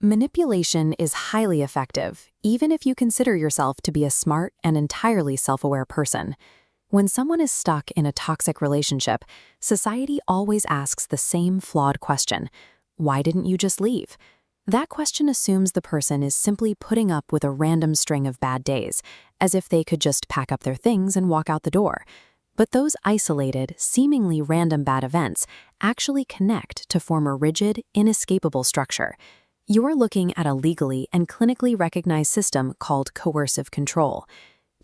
Manipulation is highly effective, even if you consider yourself to be a smart and entirely self-aware person. When someone is stuck in a toxic relationship, society always asks the same flawed question: why didn't you just leave? That question assumes the person is simply putting up with a random string of bad days, as if they could just pack up their things and walk out the door. But those isolated, seemingly random bad events actually connect to form a rigid, inescapable structure. You're looking at a legally and clinically recognized system called coercive control.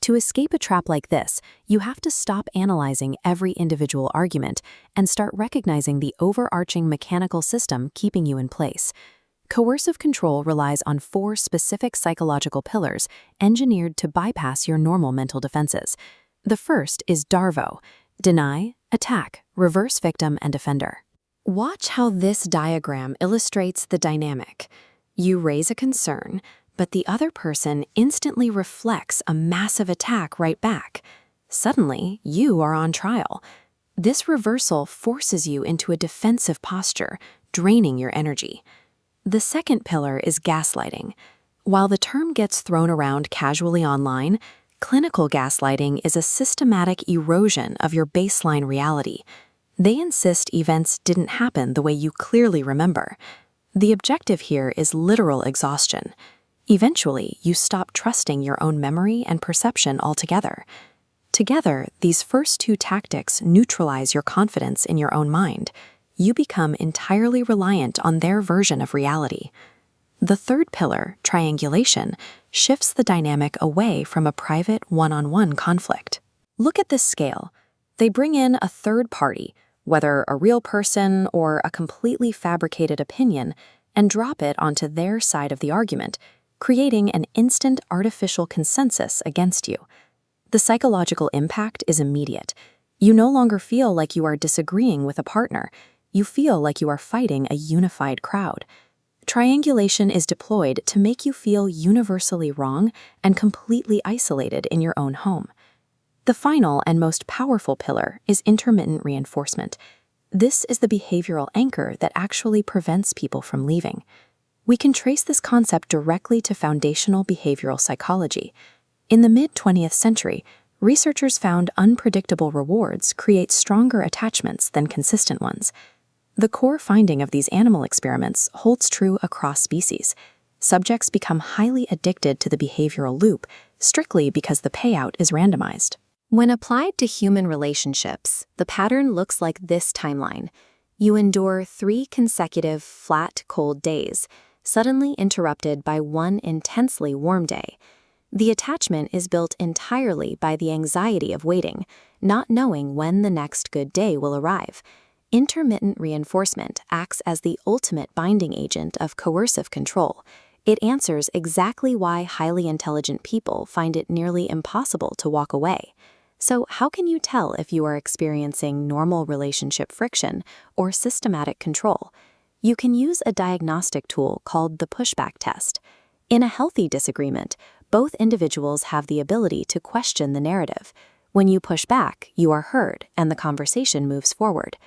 To escape a trap like this, you have to stop analyzing every individual argument and start recognizing the overarching mechanical system keeping you in place. Coercive control relies on 4 specific psychological pillars engineered to bypass your normal mental defenses. The first is DARVO: deny, attack, reverse victim, and defender. Watch how this diagram illustrates the dynamic. You raise a concern, but the other person instantly reflects a massive attack right back. Suddenly, you are on trial. This reversal forces you into a defensive posture, draining your energy. The second pillar is gaslighting. While the term gets thrown around casually online, clinical gaslighting is a systematic erosion of your baseline reality. They insist events didn't happen the way you clearly remember. The objective here is literal exhaustion. Eventually, you stop trusting your own memory and perception altogether. Together, these first 2 tactics neutralize your confidence in your own mind. You become entirely reliant on their version of reality. The third pillar, triangulation, shifts the dynamic away from a private one-on-one conflict. Look at this scale. They bring in a third party, whether a real person or a completely fabricated opinion, and drop it onto their side of the argument, creating an instant artificial consensus against you. The psychological impact is immediate. You no longer feel like you are disagreeing with a partner. You feel like you are fighting a unified crowd. Triangulation is deployed to make you feel universally wrong and completely isolated in your own home. The final and most powerful pillar is intermittent reinforcement. This is the behavioral anchor that actually prevents people from leaving. We can trace this concept directly to foundational behavioral psychology. In the mid-20th century, researchers found unpredictable rewards create stronger attachments than consistent ones. The core finding of these animal experiments holds true across species. Subjects become highly addicted to the behavioral loop strictly because the payout is randomized. When applied to human relationships, the pattern looks like this timeline. You endure 3 consecutive flat, cold days, suddenly interrupted by one intensely warm day. The attachment is built entirely by the anxiety of waiting, not knowing when the next good day will arrive. Intermittent reinforcement acts as the ultimate binding agent of coercive control. It answers exactly why highly intelligent people find it nearly impossible to walk away. So how can you tell if you are experiencing normal relationship friction or systematic control? You can use a diagnostic tool called the pushback test. In a healthy disagreement, both individuals have the ability to question the narrative. When you push back, you are heard and the conversation moves forward.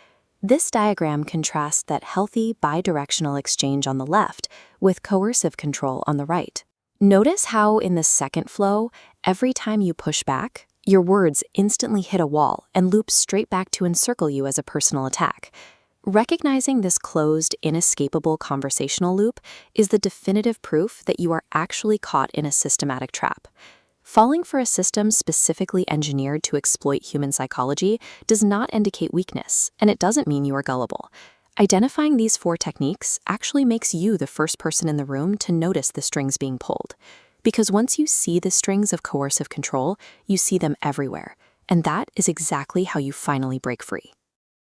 This diagram contrasts that healthy bidirectional exchange on the left with coercive control on the right. Notice how in the second flow, every time you push back, your words instantly hit a wall and loop straight back to encircle you as a personal attack. Recognizing this closed, inescapable conversational loop is the definitive proof that you are actually caught in a systematic trap. Falling for a system specifically engineered to exploit human psychology does not indicate weakness, and it doesn't mean you are gullible. Identifying these 4 techniques actually makes you the first person in the room to notice the strings being pulled. Because once you see the strings of coercive control, you see them everywhere, and that is exactly how you finally break free.